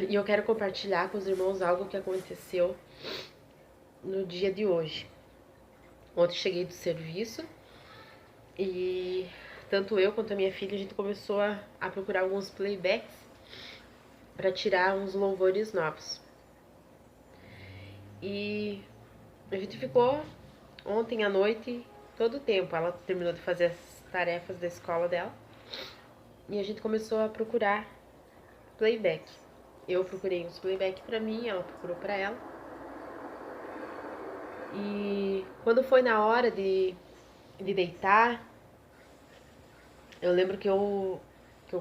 e eu quero compartilhar com os irmãos algo que aconteceu no dia de hoje. Ontem cheguei do serviço e tanto eu quanto a minha filha, a gente começou a procurar alguns playbacks para tirar uns louvores novos. E a gente ficou ontem à noite todo o tempo. Ela terminou de fazer as tarefas da escola dela e a gente começou a procurar playback. Eu procurei uns playback para mim, ela procurou para ela. E quando foi na hora de deitar, eu lembro que eu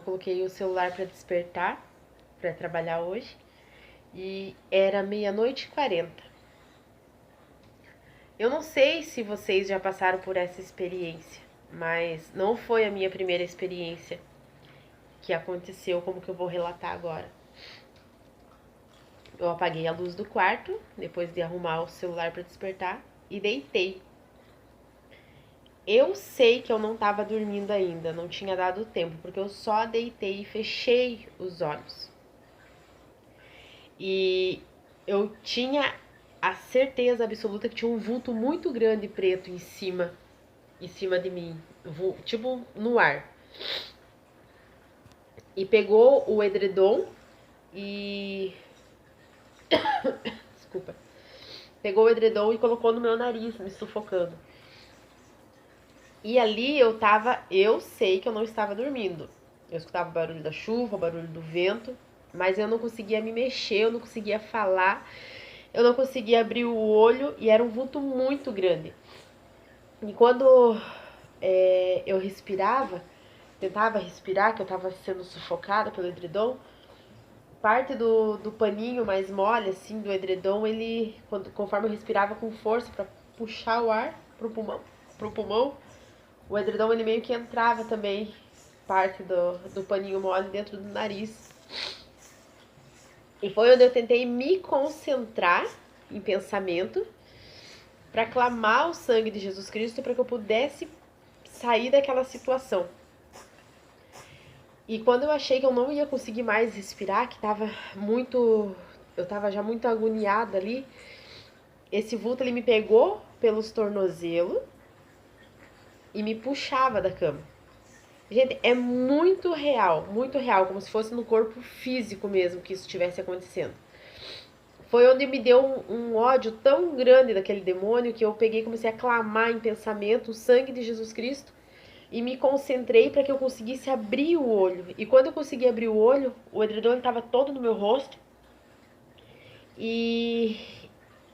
coloquei o celular para despertar, para trabalhar hoje, e era 00:40. Eu não sei se vocês já passaram por essa experiência, mas não foi a minha primeira experiência que aconteceu como que eu vou relatar agora. Eu apaguei a luz do quarto, depois de arrumar o celular para despertar, e deitei. Eu sei que eu não estava dormindo ainda, não tinha dado tempo, porque eu só deitei e fechei os olhos. E eu tinha a certeza absoluta que tinha um vulto muito grande preto em cima de mim, tipo no ar. E pegou o edredom e desculpa. Pegou o edredom e colocou no meu nariz, me sufocando. E ali eu sei que eu não estava dormindo. Eu escutava o barulho da chuva, o barulho do vento, mas eu não conseguia me mexer, eu não conseguia falar, eu não conseguia abrir o olho e era um vulto muito grande. E quando eu respirava, tentava respirar, que eu estava sendo sufocada pelo edredom, parte do paninho mais mole, assim, do edredom, conforme eu respirava com força para puxar o ar pro pulmão, o edredom ele meio que entrava também, parte do paninho mole dentro do nariz. E foi onde eu tentei me concentrar em pensamento para clamar o sangue de Jesus Cristo para que eu pudesse sair daquela situação. E quando eu achei que eu não ia conseguir mais respirar, que eu tava já muito agoniada ali, esse vulto ele me pegou pelos tornozelos e me puxava da cama. Gente, é muito real, como se fosse no corpo físico mesmo que isso estivesse acontecendo. Foi onde me deu um ódio tão grande daquele demônio que eu peguei e comecei a clamar em pensamento o sangue de Jesus Cristo e me concentrei para que eu conseguisse abrir o olho. E quando eu consegui abrir o olho, o edredom estava todo no meu rosto e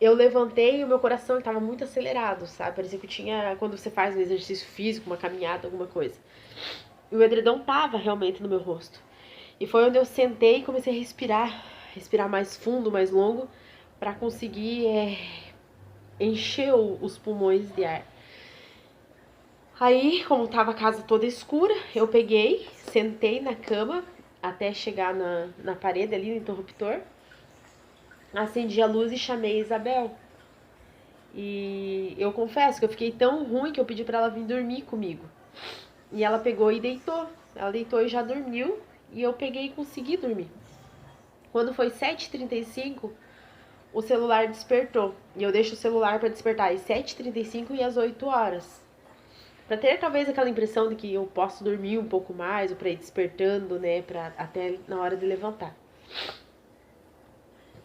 eu levantei e o meu coração estava muito acelerado, sabe? Parecia que eu tinha, quando você faz um exercício físico, uma caminhada, alguma coisa. E o edredom tava realmente no meu rosto. E foi onde eu sentei e comecei a respirar mais fundo, mais longo, para conseguir encher os pulmões de ar. Aí, como tava a casa toda escura, eu peguei, sentei na cama até chegar na parede ali, no interruptor. Acendi a luz e chamei a Isabel. E eu confesso que eu fiquei tão ruim que eu pedi para ela vir dormir comigo. E ela pegou e deitou. Ela deitou e já dormiu. E eu peguei e consegui dormir. Quando foi 7h35, o celular despertou. E eu deixo o celular para despertar às 7h35 e às 8h. Para ter talvez aquela impressão de que eu posso dormir um pouco mais, ou para ir despertando, né, até na hora de levantar.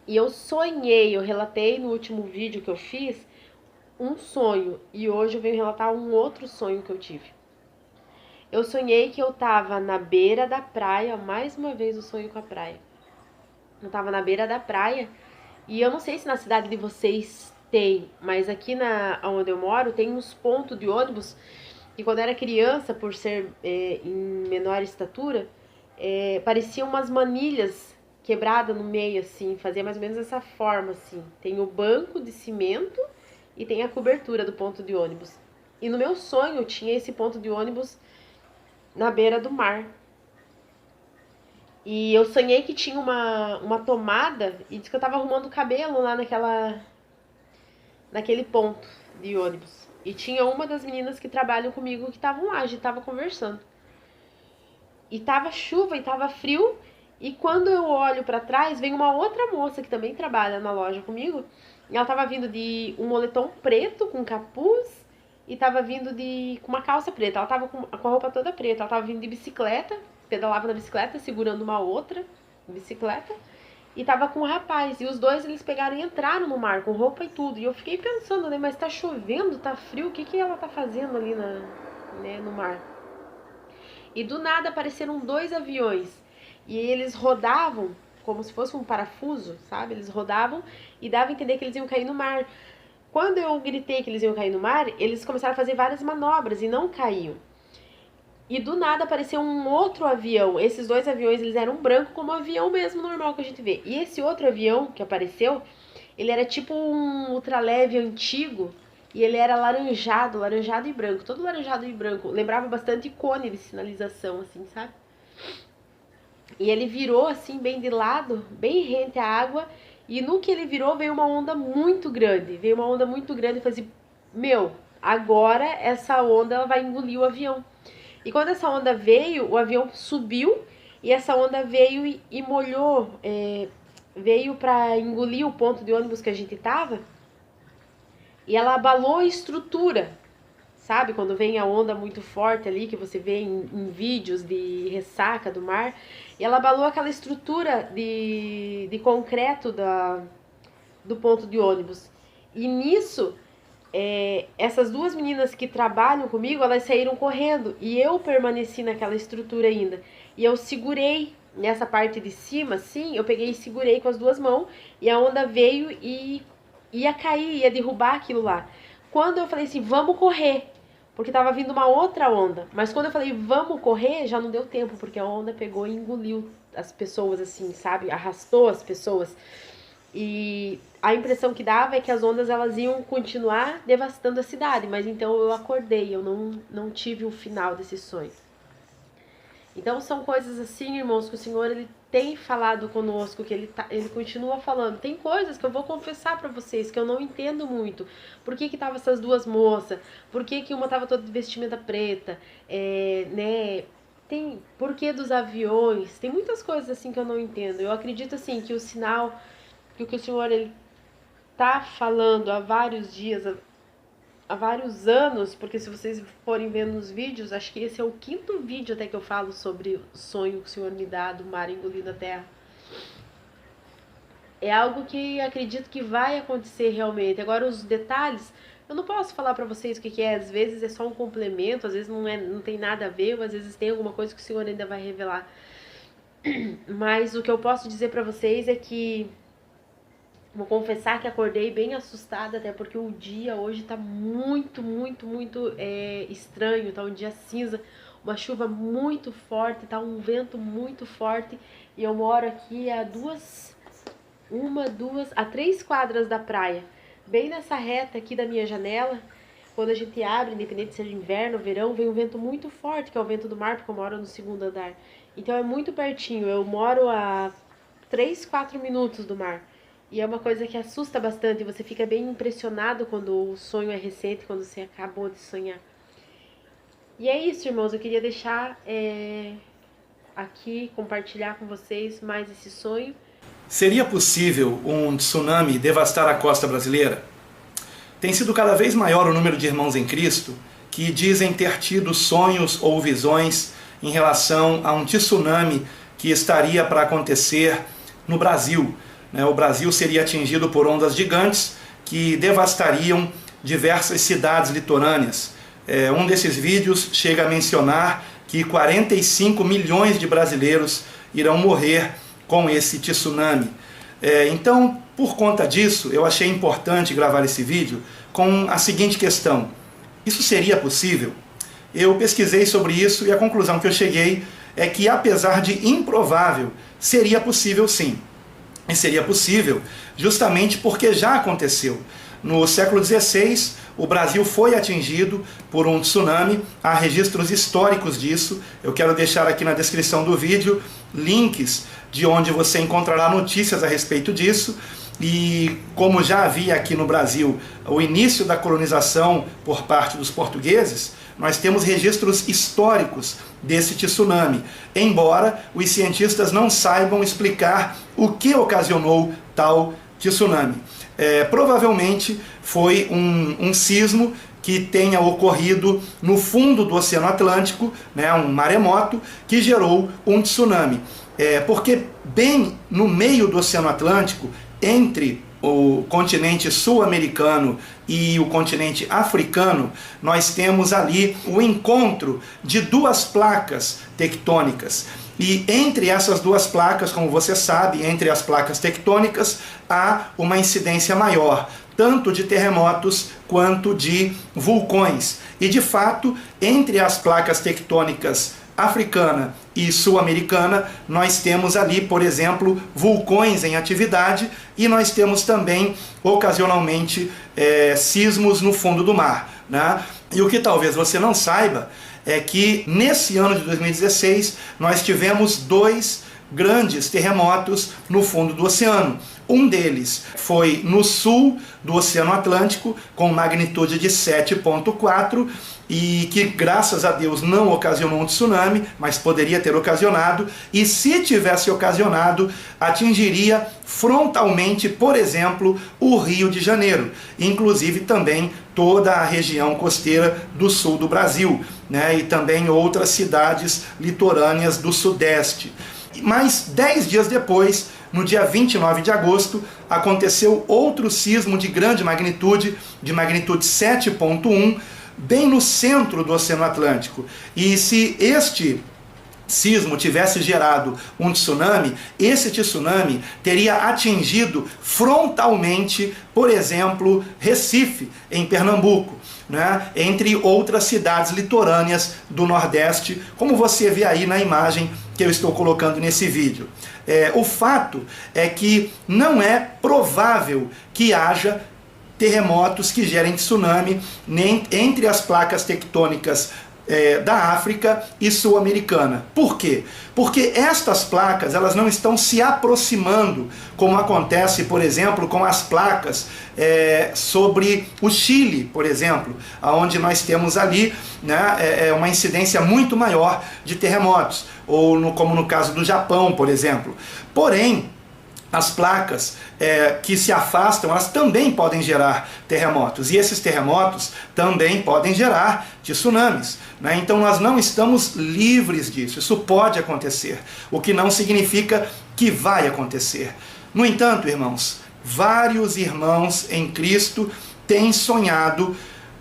E eu sonhei, eu relatei no último vídeo que eu fiz, um sonho. E hoje eu venho relatar um outro sonho que eu tive. Eu sonhei que eu tava na beira da praia, mais uma vez o sonho com a praia. Eu tava na beira da praia e eu não sei se na cidade de vocês tem, mas aqui onde eu moro tem uns pontos de ônibus que quando eu era criança, por ser em menor estatura, pareciam umas manilhas quebradas no meio, assim, fazia mais ou menos essa forma, assim. Tem o banco de cimento e tem a cobertura do ponto de ônibus. E no meu sonho tinha esse ponto de ônibus na beira do mar. E eu sonhei que tinha uma tomada e disse que eu tava arrumando o cabelo lá naquele ponto de ônibus. E tinha uma das meninas que trabalham comigo que estavam lá, a gente tava conversando. E tava chuva e tava frio E quando eu olho pra trás, vem uma outra moça que também trabalha na loja comigo. E ela tava vindo de um moletom preto com capuz e tava vindo com uma calça preta. Ela tava com a roupa toda preta. Ela tava vindo de bicicleta, pedalava na bicicleta, segurando uma outra bicicleta. E tava com um rapaz. E os dois, eles pegaram e entraram no mar, com roupa e tudo. E eu fiquei pensando, né? Mas tá chovendo, tá frio, o que que ela tá fazendo ali no mar? E do nada apareceram 2 aviões. E eles rodavam como se fosse um parafuso, sabe? Eles rodavam e dava a entender que eles iam cair no mar. Quando eu gritei que eles iam cair no mar, eles começaram a fazer várias manobras e não caíam. E do nada apareceu um outro avião. Esses 2 aviões, eles eram branco como um avião mesmo normal que a gente vê. E esse outro avião que apareceu, ele era tipo um ultraleve antigo. E ele era laranjado e branco. Todo laranjado e branco. Lembrava bastante cone de sinalização, assim, sabe? E ele virou assim, bem de lado, bem rente à água. E no que ele virou, veio uma onda muito grande. Veio uma onda muito grande e falei assim, meu, agora essa onda ela vai engolir o avião. E quando essa onda veio, o avião subiu e essa onda veio e molhou, veio para engolir o ponto de ônibus que a gente tava. E ela abalou a estrutura, sabe? Quando vem a onda muito forte ali, que você vê em vídeos de ressaca do mar. E ela abalou aquela estrutura de concreto do ponto de ônibus. E nisso, essas 2 meninas que trabalham comigo, elas saíram correndo. E eu permaneci naquela estrutura ainda. E eu segurei nessa parte de cima, assim, eu peguei e segurei com as 2 mãos. E a onda veio e ia cair, ia derrubar aquilo lá. Quando eu falei assim, vamos correr, porque tava vindo uma outra onda. Mas quando eu falei, vamos correr, já não deu tempo, porque a onda pegou e engoliu as pessoas, assim, sabe? Arrastou as pessoas. E a impressão que dava é que as ondas, elas iam continuar devastando a cidade. Mas então eu acordei, eu não tive o final desse sonho. Então são coisas assim, irmãos, que o Senhor, ele tem falado conosco, que ele continua falando. Tem coisas que eu vou confessar pra vocês que eu não entendo muito. Por que tava essas 2 moças? Por que uma tava toda de vestimenta preta? Né? Por que dos aviões? Tem muitas coisas assim que eu não entendo. Eu acredito assim que o sinal, que o que o Senhor, ele tá falando há vários dias, há vários anos, porque se vocês forem vendo nos vídeos, acho que esse é o 5º vídeo até que eu falo sobre o sonho que o Senhor me dá do mar engolindo a terra. É algo que acredito que vai acontecer realmente. Agora os detalhes, eu não posso falar pra vocês o que é, às vezes é só um complemento, às vezes não tem nada a ver, ou às vezes tem alguma coisa que o Senhor ainda vai revelar. Mas o que eu posso dizer pra vocês é que vou confessar que acordei bem assustada, até porque o dia hoje tá muito estranho, tá um dia cinza, uma chuva muito forte, tá um vento muito forte, e eu moro aqui a 3 quadras da praia, bem nessa reta aqui da minha janela. Quando a gente abre, independente se é inverno ou verão, vem um vento muito forte, que é o vento do mar, porque eu moro no 2º andar. Então é muito pertinho, eu moro a 3, 4 minutos do mar. E é uma coisa que assusta bastante, você fica bem impressionado quando o sonho é recente, quando você acabou de sonhar. E é isso, irmãos, eu queria deixar aqui, compartilhar com vocês mais esse sonho. Seria possível um tsunami devastar a costa brasileira? Tem sido cada vez maior o número de irmãos em Cristo que dizem ter tido sonhos ou visões em relação a um tsunami que estaria para acontecer no Brasil. O Brasil seria atingido por ondas gigantes que devastariam diversas cidades litorâneas. Um desses vídeos chega a mencionar que 45 milhões de brasileiros irão morrer com esse tsunami. Então, por conta disso, eu achei importante gravar esse vídeo com a seguinte questão: isso seria possível? Eu pesquisei sobre isso e a conclusão que eu cheguei é que, apesar de improvável, seria possível sim. E seria possível justamente porque já aconteceu. No século XVI, o Brasil foi atingido por um tsunami, há registros históricos disso. Eu quero deixar aqui na descrição do vídeo links de onde você encontrará notícias a respeito disso. E como já havia aqui no Brasil o início da colonização por parte dos portugueses, Nós temos registros históricos desse tsunami, embora os cientistas não saibam explicar o que ocasionou tal tsunami. Provavelmente foi um sismo que tenha ocorrido no fundo do Oceano Atlântico, né, um maremoto, que gerou um tsunami. Porque bem no meio do Oceano Atlântico, entre o continente sul-americano e o continente africano, nós temos ali o encontro de duas placas tectônicas. E entre essas duas placas, como você sabe, entre as placas tectônicas, há uma incidência maior, tanto de terremotos quanto de vulcões. E de fato, entre as placas tectônicas africana e sul-americana, nós temos ali, por exemplo, vulcões em atividade, e nós temos também, ocasionalmente, sismos no fundo do mar, né? E o que talvez você não saiba é que nesse ano de 2016 nós tivemos 2 grandes terremotos no fundo do oceano. Um deles foi no sul do Oceano Atlântico, com magnitude de 7,4, e que, graças a Deus, não ocasionou um tsunami, mas poderia ter ocasionado, e se tivesse ocasionado, atingiria frontalmente, por exemplo, o Rio de Janeiro, inclusive também toda a região costeira do sul do Brasil, né, e também outras cidades litorâneas do sudeste. Mas 10 dias depois, no dia 29 de agosto, aconteceu outro sismo de grande magnitude, de magnitude 7,1, bem no centro do Oceano Atlântico. E se este sismo tivesse gerado um tsunami, esse tsunami teria atingido frontalmente, por exemplo, Recife, em Pernambuco, né, entre outras cidades litorâneas do Nordeste, como você vê aí na imagem que eu estou colocando nesse vídeo. O fato é que não é provável que haja terremotos que gerem tsunami nem entre as placas tectônicas da África e sul-americana. Por quê? Porque estas placas, elas não estão se aproximando, como acontece, por exemplo, com as placas sobre o Chile, por exemplo, onde nós temos ali, né, uma incidência muito maior de terremotos, ou como no caso do Japão, por exemplo. Porém, as placas que se afastam, elas também podem gerar terremotos, e esses terremotos também podem gerar tsunamis, né? Então nós não estamos livres disso, isso pode acontecer, o que não significa que vai acontecer. No entanto, irmãos, vários irmãos em Cristo têm sonhado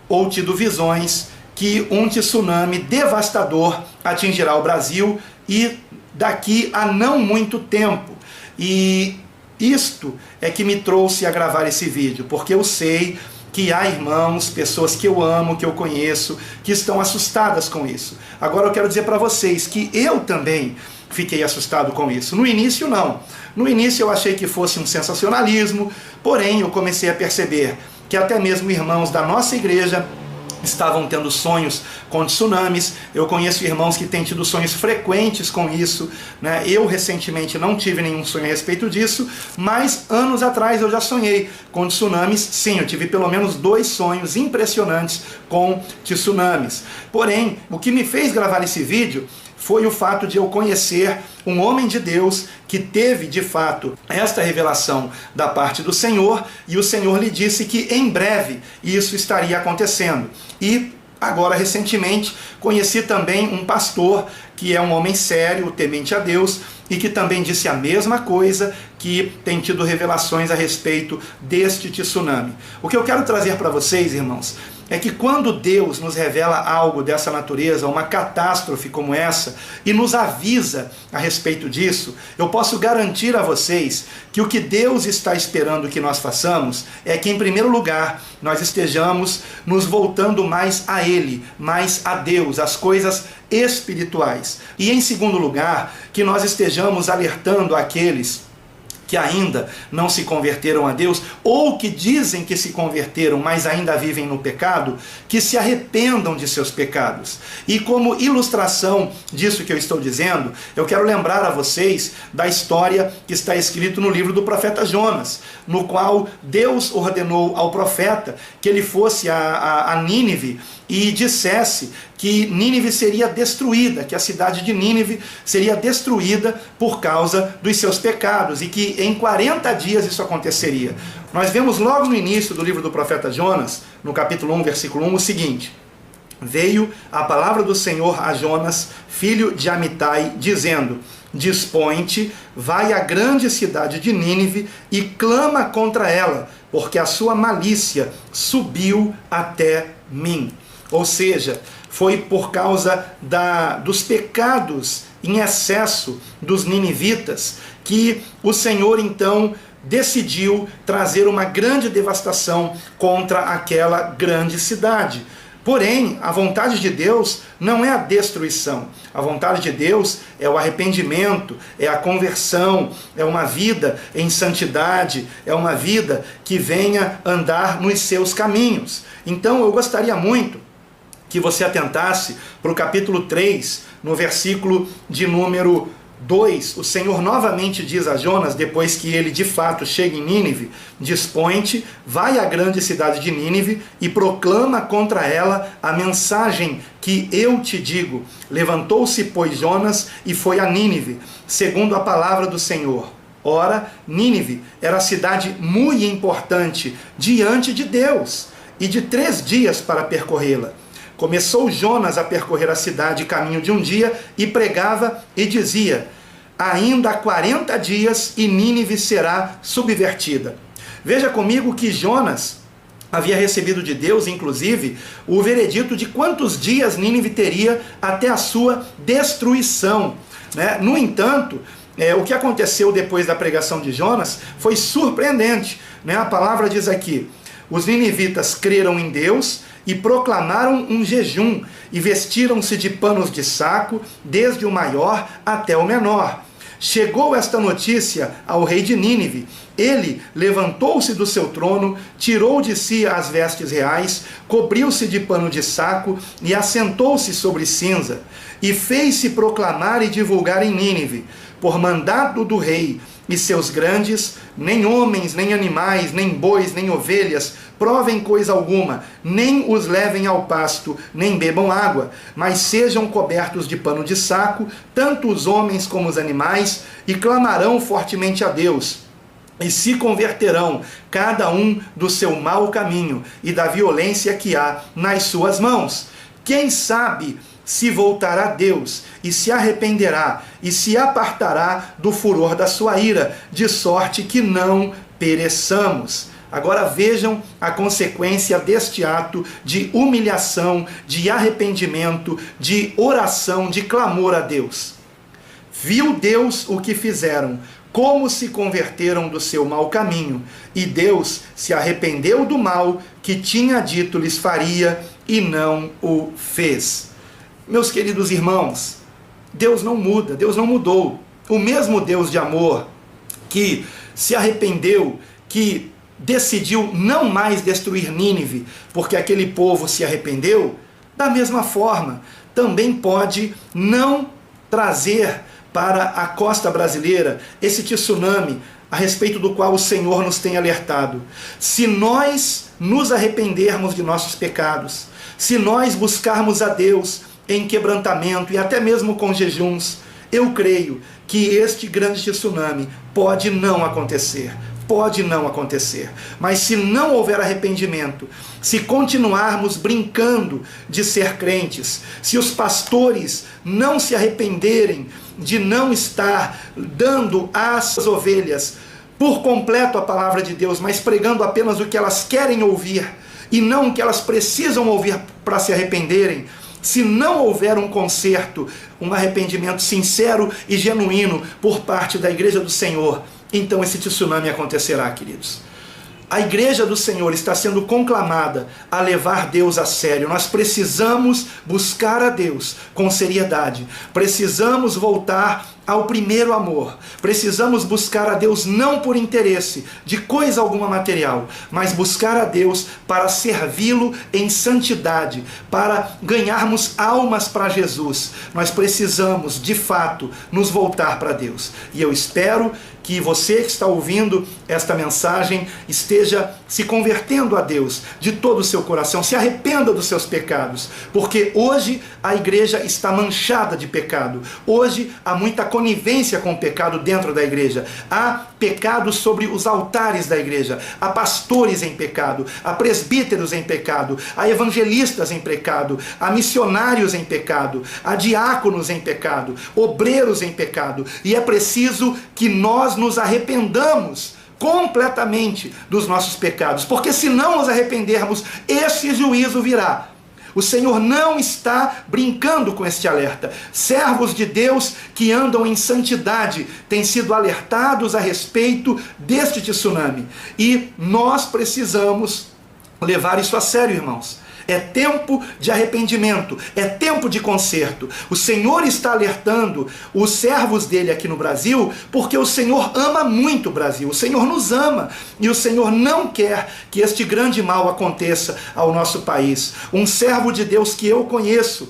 ou tido visões que um tsunami devastador atingirá o Brasil, e daqui a não muito tempo. E isto é que me trouxe a gravar esse vídeo, porque eu sei que há irmãos, pessoas que eu amo, que eu conheço, que estão assustadas com isso. Agora eu quero dizer para vocês que eu também fiquei assustado com isso. No início não. No início eu achei que fosse um sensacionalismo, porém eu comecei a perceber que até mesmo irmãos da nossa igreja estavam tendo sonhos com tsunamis. Eu conheço irmãos que têm tido sonhos frequentes com isso, né? Eu recentemente não tive nenhum sonho a respeito disso, mas anos atrás eu já sonhei com tsunamis. Sim, eu tive pelo menos 2 sonhos impressionantes com tsunamis. Porém, o que me fez gravar esse vídeo foi o fato de eu conhecer um homem de Deus que teve, de fato, esta revelação da parte do Senhor, e o Senhor lhe disse que em breve isso estaria acontecendo. E agora, recentemente, conheci também um pastor que é um homem sério, temente a Deus, e que também disse a mesma coisa, que tem tido revelações a respeito deste tsunami. O que eu quero trazer para vocês, irmãos, é que quando Deus nos revela algo dessa natureza, uma catástrofe como essa, e nos avisa a respeito disso, eu posso garantir a vocês que o que Deus está esperando que nós façamos é que, em primeiro lugar, nós estejamos nos voltando mais a Ele, mais a Deus, as coisas espirituais. E, em segundo lugar, que nós estejamos alertando aqueles que ainda não se converteram a Deus, ou que dizem que se converteram, mas ainda vivem no pecado, que se arrependam de seus pecados. E como ilustração disso que eu estou dizendo, eu quero lembrar a vocês da história que está escrito no livro do profeta Jonas, no qual Deus ordenou ao profeta que ele fosse a Nínive e dissesse que Nínive seria destruída, que a cidade de Nínive seria destruída por causa dos seus pecados, e que em 40 dias isso aconteceria. Nós vemos logo no início do livro do profeta Jonas, no capítulo 1, versículo 1, o seguinte: veio a palavra do Senhor a Jonas, filho de Amitai, dizendo: dispõe-te, vai à grande cidade de Nínive e clama contra ela, porque a sua malícia subiu até mim. Ou seja, foi por causa dos pecados em excesso dos ninivitas que o Senhor então decidiu trazer uma grande devastação contra aquela grande cidade. Porém, a vontade de Deus não é a destruição. A vontade de Deus é o arrependimento, é a conversão, é uma vida em santidade, é uma vida que venha andar nos seus caminhos. Então eu gostaria muito que você atentasse para o capítulo 3, no versículo de número 2, o Senhor novamente diz a Jonas, depois que ele de fato chega em Nínive: dispõe-te, vai à grande cidade de Nínive e proclama contra ela a mensagem que eu te digo. Levantou-se, pois, Jonas e foi a Nínive, segundo a palavra do Senhor. Ora, Nínive era cidade muito importante diante de Deus, e de 3 dias para percorrê-la. Começou Jonas a percorrer a cidade caminho de um dia e pregava e dizia: ainda há 40 dias e Nínive será subvertida. Veja comigo que Jonas havia recebido de Deus, inclusive, o veredito de quantos dias Nínive teria até a sua destruição, né? No entanto, o que aconteceu depois da pregação de Jonas foi surpreendente, né? A palavra diz aqui: os ninivitas creram em Deus e proclamaram um jejum, e vestiram-se de panos de saco, desde o maior até o menor. Chegou esta notícia ao rei de Nínive. Ele levantou-se do seu trono, tirou de si as vestes reais, cobriu-se de pano de saco e assentou-se sobre cinza. E fez-se proclamar e divulgar em Nínive, por mandado do rei e seus grandes: nem homens, nem animais, nem bois, nem ovelhas provem coisa alguma, nem os levem ao pasto, nem bebam água, mas sejam cobertos de pano de saco, tanto os homens como os animais, e clamarão fortemente a Deus, e se converterão, cada um do seu mau caminho e da violência que há nas suas mãos. Quem sabe se voltará a Deus e se arrependerá e se apartará do furor da sua ira, de sorte que não pereçamos. Agora vejam a consequência deste ato de humilhação, de arrependimento, de oração, de clamor a Deus. Viu Deus o que fizeram, como se converteram do seu mau caminho, e Deus se arrependeu do mal que tinha dito lhes faria e não o fez. Meus queridos irmãos, Deus não muda, Deus não mudou. O mesmo Deus de amor que se arrependeu, que decidiu não mais destruir Nínive, porque aquele povo se arrependeu, da mesma forma, também pode não trazer para a costa brasileira esse tsunami a respeito do qual o Senhor nos tem alertado. Se nós nos arrependermos de nossos pecados, se nós buscarmos a Deus em quebrantamento e até mesmo com jejuns, eu creio que este grande tsunami pode não acontecer. Pode não acontecer. Mas se não houver arrependimento, se continuarmos brincando de ser crentes, se os pastores não se arrependerem de não estar dando às ovelhas por completo a palavra de Deus, mas pregando apenas o que elas querem ouvir e não o que elas precisam ouvir para se arrependerem, se não houver um conserto, um arrependimento sincero e genuíno por parte da igreja do Senhor, então esse tsunami acontecerá, queridos. A igreja do Senhor está sendo conclamada a levar Deus a sério. Nós precisamos buscar a Deus com seriedade. Precisamos voltar ao primeiro amor. Precisamos buscar a Deus não por interesse de coisa alguma material, mas buscar a Deus para servi-lo em santidade, para ganharmos almas para Jesus. Nós precisamos, de fato, nos voltar para Deus. E eu espero que você que está ouvindo esta mensagem esteja se convertendo a Deus de todo o seu coração, se arrependa dos seus pecados, porque hoje a igreja está manchada de pecado, hoje há muita conivência com o pecado dentro da igreja, há pecado sobre os altares da igreja, há pastores em pecado, há presbíteros em pecado, há evangelistas em pecado, há missionários em pecado, há diáconos em pecado, obreiros em pecado, e é preciso que nós nos arrependamos completamente dos nossos pecados, porque se não nos arrependermos, esse juízo virá. O Senhor não está brincando com este alerta. Servos de Deus que andam em santidade têm sido alertados a respeito deste tsunami, e nós precisamos levar isso a sério, irmãos. É tempo de arrependimento, é tempo de conserto. O Senhor está alertando os servos dele aqui no Brasil, porque o Senhor ama muito o Brasil, o Senhor nos ama, e o Senhor não quer que este grande mal aconteça ao nosso país. Um servo de Deus que eu conheço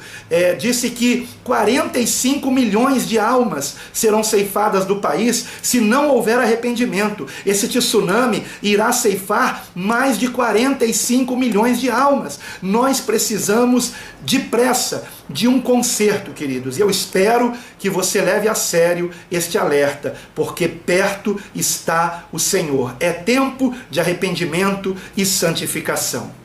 disse que 45 milhões de almas serão ceifadas do país se não houver arrependimento. Esse tsunami irá ceifar mais de 45 milhões de almas. Nós precisamos depressa de um conserto, queridos. E eu espero que você leve a sério este alerta, porque perto está o Senhor. É tempo de arrependimento e santificação.